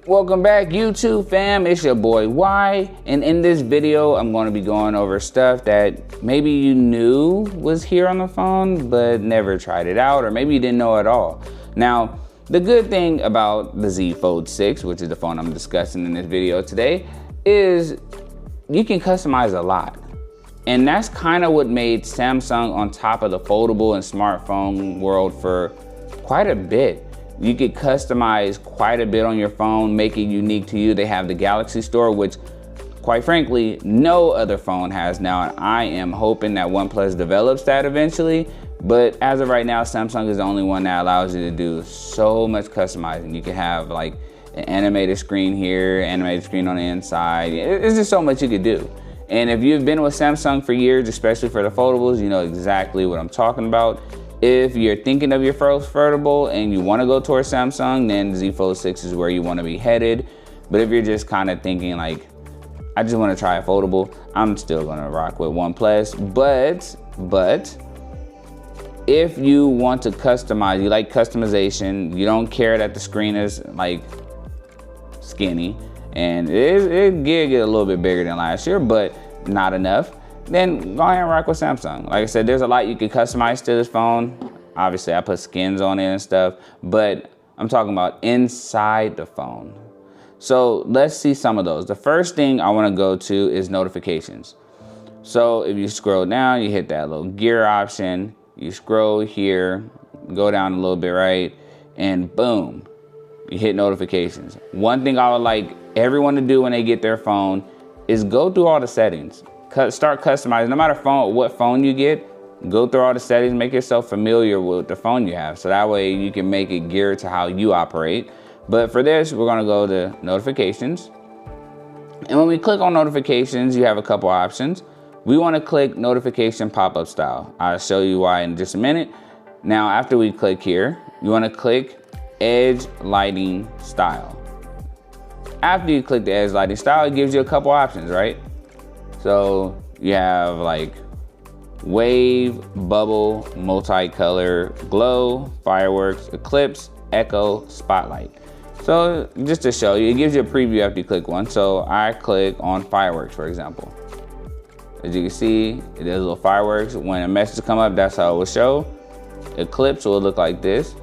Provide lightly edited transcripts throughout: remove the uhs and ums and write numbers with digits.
Welcome back, YouTube fam. It's your boy Y, and in this video I'm going to be going over stuff that maybe you knew was here on the phone but never tried it out, or maybe you didn't know at all. Now, the good thing about the Z Fold 6, which is the phone I'm discussing in this video today, is you can customize a lot. And that's kind of what made Samsung on top of the foldable and smartphone world for quite a bit. You could customize quite a bit on your phone, make it unique to you. They have the Galaxy Store, which quite frankly, no other phone has now. And I am hoping that OnePlus develops that eventually. But as of right now, Samsung is the only one that allows you to do so much customizing. You can have like an animated screen here, animated screen on the inside. It's just so much you could do. And if you've been with Samsung for years, especially for the foldables, you know exactly what I'm talking about. If you're thinking of your first foldable and you want to go towards Samsung, then Z Fold 6 is where you want to be headed. But if you're just kind of thinking like, I just want to try a foldable, I'm still going to rock with OnePlus. But if you want to customize, you like customization, you don't care that the screen is like skinny, and it get a little bit bigger than last year, but not enough, then go ahead and rock with Samsung. Like I said, there's a lot you can customize to this phone. Obviously, I put skins on it and stuff, but I'm talking about inside the phone. So let's see some of those. The first thing I want to go to is notifications. So if you scroll down, you hit that little gear option, you scroll here, go down a little bit, right? And boom, you hit notifications. One thing I would like everyone to do when they get their phone is go through all the settings. Start customizing. No matter what phone you get, go through all the settings, make yourself familiar with the phone you have. So that way you can make it geared to how you operate. But for this, we're gonna go to notifications. And when we click on notifications, you have a couple options. We wanna click notification pop-up style. I'll show you why in just a minute. Now, after we click here, you wanna click edge lighting style. After you click the edge lighting style, it gives you a couple options, right? So you have like wave, bubble, multicolor, glow, fireworks, eclipse, echo, spotlight. So just to show you, it gives you a preview after you click one. So I click on fireworks, for example. As you can see, it is little fireworks. When a message come up, that's how it will show. Eclipse will look like this.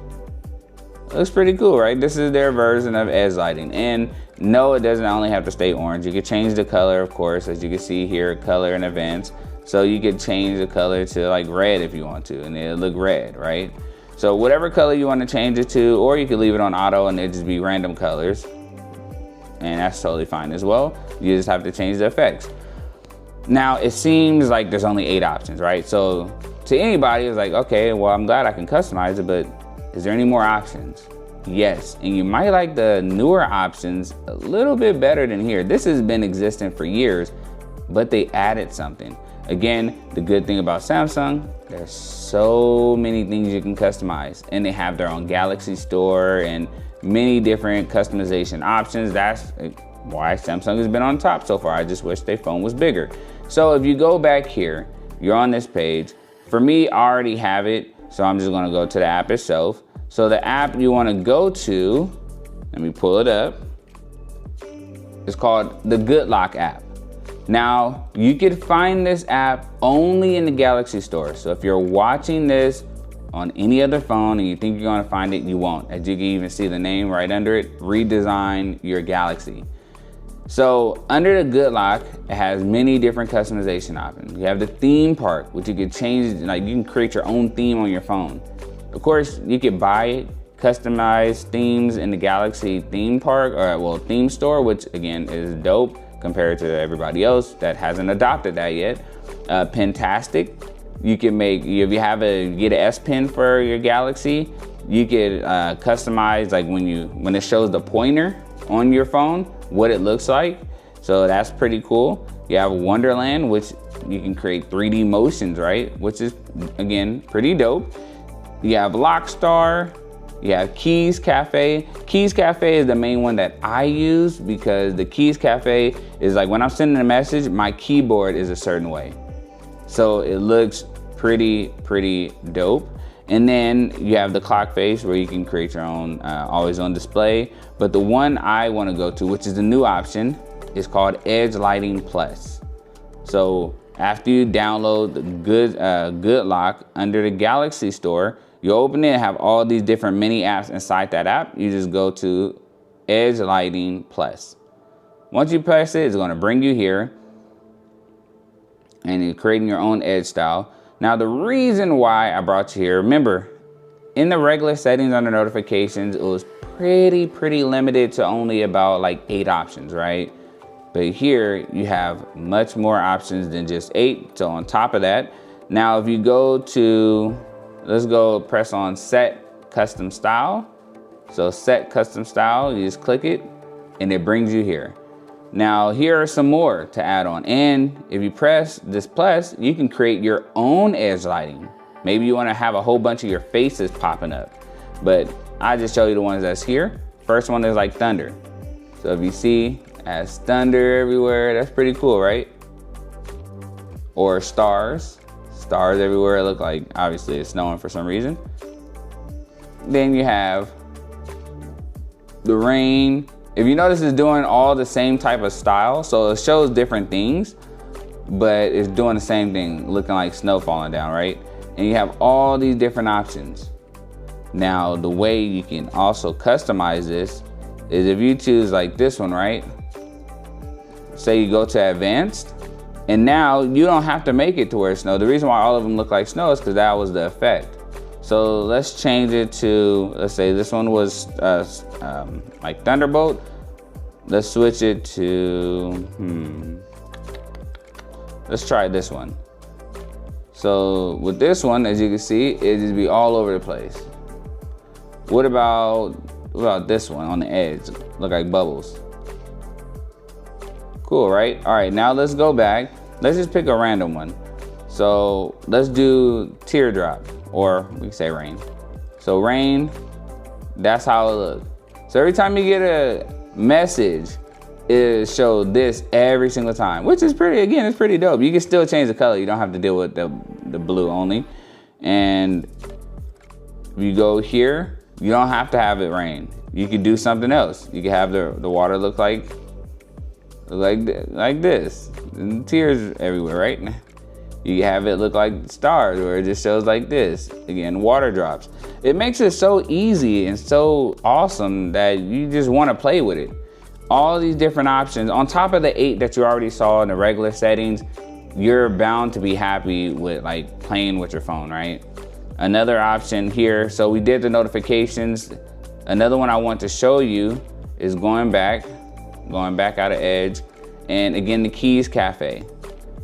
It looks pretty cool, right? This is their version of edge lighting. And no, it doesn't only have to stay orange. You can change the color, of course, as you can see here, color and events. So you could change the color to like red if you want to, and it'll look red, right? So whatever color you want to change it to, or you can leave it on auto and it'll just be random colors. And that's totally fine as well. You just have to change the effects. Now, it seems like there's only 8 options, right? So to anybody, it's like, okay, well, I'm glad I can customize it, but is there any more options? Yes, and you might like the newer options a little bit better than here. This has been existing for years, but they added something. Again, the good thing about Samsung, there's so many things you can customize, and they have their own Galaxy Store and many different customization options. That's why Samsung has been on top so far. I just wish their phone was bigger. So if you go back here, you're on this page. For me, I already have it, so I'm just gonna go to the app itself. So the app you wanna go to, let me pull it up. It's called the GoodLock app. Now, you could find this app only in the Galaxy Store. So if you're watching this on any other phone and you think you're gonna find it, you won't. As you can even see the name right under it, redesign your Galaxy. So under the GoodLock, it has many different customization options. You have the theme part, which you can change, like you can create your own theme on your phone. Of course, you could buy customized themes in the Galaxy theme park, or well, theme store, which again is dope compared to everybody else that hasn't adopted that yet. Pentastic, you can make, if you have get an S Pen for your Galaxy, you could customize like when it shows the pointer on your phone, what it looks like. So that's pretty cool. You have Wonderland, which you can create 3D motions, right? Which is again, pretty dope. You have Lockstar, you have Keys Cafe. Keys Cafe is the main one that I use because the Keys Cafe is like when I'm sending a message, my keyboard is a certain way. So it looks pretty dope. And then you have the clock face where you can create your own always on display. But the one I want to go to, which is the new option, is called Edge Lighting Plus. So after you download the GoodLock under the Galaxy Store, you open it and have all these different mini apps inside that app. You just go to Edge Lighting Plus. Once you press it, it's going to bring you here and you're creating your own edge style. Now the reason why I brought you here, remember, in the regular settings under notifications, it was pretty limited to only about like 8 options, right? But here you have much more options than just 8. So on top of that, now if you go to, let's go press on Set Custom Style. So Set Custom Style, you just click it and it brings you here. Now here are some more to add on, and if you press this plus, you can create your own edge lighting. Maybe you want to have a whole bunch of your faces popping up, but I just show you the ones that's here. First one is like thunder. So if you see as thunder everywhere, that's pretty cool, right? Or stars everywhere. It look like obviously it's snowing for some reason. Then you have the rain. If you notice, it's doing all the same type of style, so it shows different things, but it's doing the same thing, looking like snow falling down, right? And you have all these different options. Now, the way you can also customize this is if you choose like this one, right? Say you go to advanced, and now you don't have to make it to where it's snow. The reason why all of them look like snow is because that was the effect. So let's change it to, let's say this one was like Thunderbolt. Let's switch it to, let's try this one. So with this one, as you can see, it just be all over the place. What about this one on the edge? Look like bubbles. Cool, right? All right, now let's go back. Let's just pick a random one. So let's do teardrop, or we can say rain. So rain, that's how it looks. So every time you get a message, it shows this every single time, which is pretty, again, it's pretty dope. You can still change the color. You don't have to deal with the blue only. And if you go here, you don't have to have it rain. You could do something else. You can have the water look like this, and tears everywhere, right? You have it look like stars, where it just shows like this. Again, water drops. It makes it so easy and so awesome that you just want to play with it. All these different options, on top of the 8 that you already saw in the regular settings, you're bound to be happy with like playing with your phone, right? Another option here, so we did the notifications. Another one I want to show you is going back out of Edge, and again, the Keys Cafe.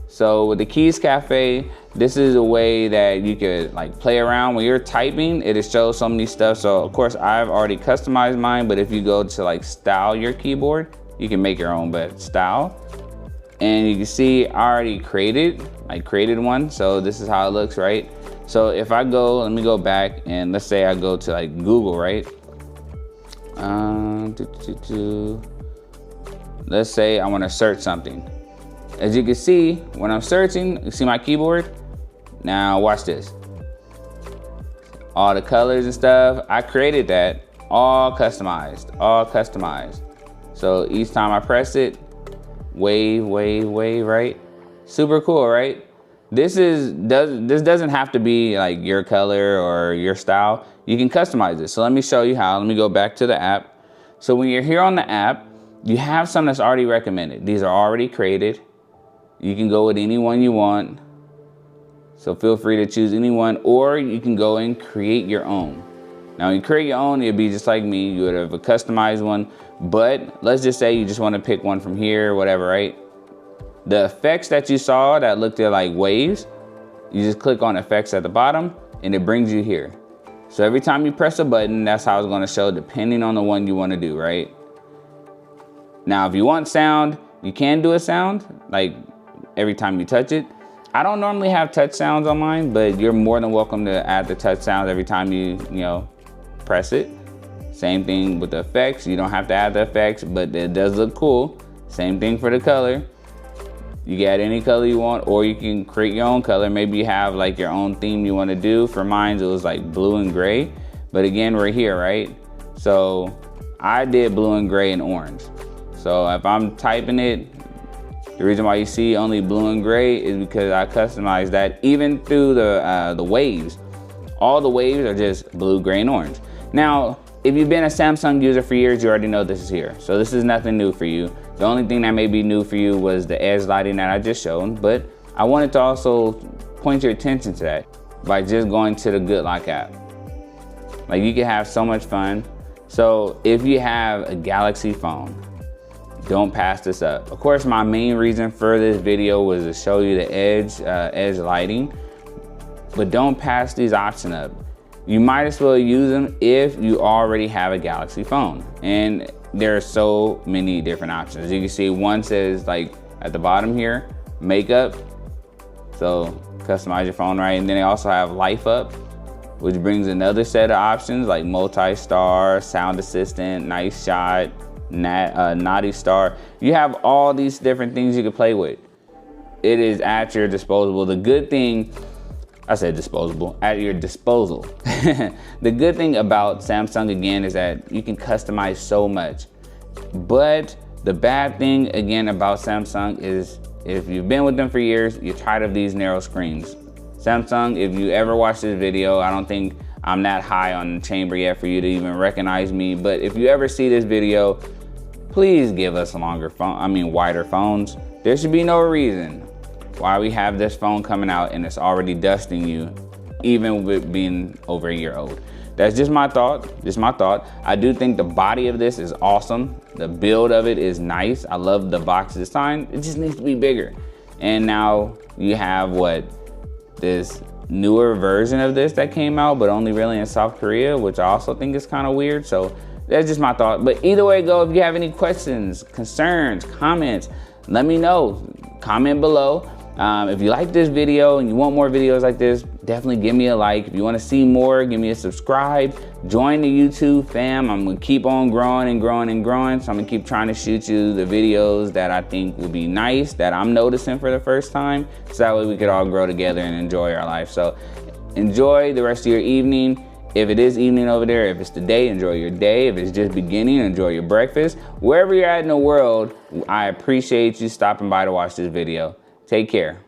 So with the Keys Cafe, this is a way that you could like play around when you're typing. It shows so many stuff. So of course I've already customized mine, but if you go to like style your keyboard, you can make your own style. And you can see I already created one. So this is how it looks, right? So if I go, let me go back, and let's say I go to like Google, right? Let's say I want to search something. As you can see, when I'm searching, you see my keyboard? Now watch this. All the colors and stuff, I created that, all customized. So each time I press it, wave, right? Super cool, right? This doesn't have to be like your color or your style. You can customize it. So let me show you how. Let me go back to the app. So when you're here on the app, you have some that's already recommended. These are already created. You can go with any one you want. So feel free to choose any one, or you can go and create your own. Now when you create your own, it'd be just like me. You would have a customized one, but let's just say you just want to pick one from here or whatever, right? The effects that you saw that looked like waves, you just click on effects at the bottom and it brings you here. So every time you press a button, that's how it's going to show depending on the one you want to do, right? Now, if you want sound, you can do a sound like every time you touch it. I don't normally have touch sounds on mine, but you're more than welcome to add the touch sounds every time you press it. Same thing with the effects. You don't have to add the effects, but it does look cool. Same thing for the color. You can add any color you want, or you can create your own color. Maybe you have like your own theme you want to do. For mine, it was like blue and gray. But again, we're here, right? So I did blue and gray and orange. So if I'm typing it, the reason why you see only blue and gray is because I customized that. Even through the waves, all the waves are just blue, gray, and orange. Now, if you've been a Samsung user for years, you already know this is here. So this is nothing new for you. The only thing that may be new for you was the edge lighting that I just showed, but I wanted to also point your attention to that by just going to the GoodLock app. Like, you can have so much fun. So if you have a Galaxy phone, don't pass this up. Of course, my main reason for this video was to show you the edge lighting, but don't pass these options up. You might as well use them if you already have a Galaxy phone. And there are so many different options. You can see one says, like at the bottom here, makeup. So customize your phone, right? And then they also have life up, which brings another set of options like multi-star, sound assistant, nice shot, naughty star. You have all these different things you can play with. It is at your disposal. The good thing, I said disposable, at your disposal. The good thing about Samsung, again, is that you can customize so much. But the bad thing, again, about Samsung is if you've been with them for years, you're tired of these narrow screens. Samsung, if you ever watch this video, I don't think I'm that high on the chamber yet for you to even recognize me. But if you ever see this video, please give us wider phones. There should be no reason why we have this phone coming out and it's already dusting you, even with being over a year old. That's just my thought, I do think the body of this is awesome. The build of it is nice. I love the box design. It just needs to be bigger. And now you have this newer version of this that came out, but only really in South Korea, which I also think is kind of weird. So that's just my thought. But either way it goes, if you have any questions, concerns, comments, let me know. Comment below. If you like this video and you want more videos like this, definitely give me a like. If you want to see more, give me a subscribe. Join the YouTube fam. I'm going to keep on growing and growing and growing. So I'm going to keep trying to shoot you the videos that I think will be nice, that I'm noticing for the first time. So that way we could all grow together and enjoy our life. So enjoy the rest of your evening. If it is evening over there, if it's the day, enjoy your day. If it's just beginning, enjoy your breakfast. Wherever you're at in the world, I appreciate you stopping by to watch this video. Take care.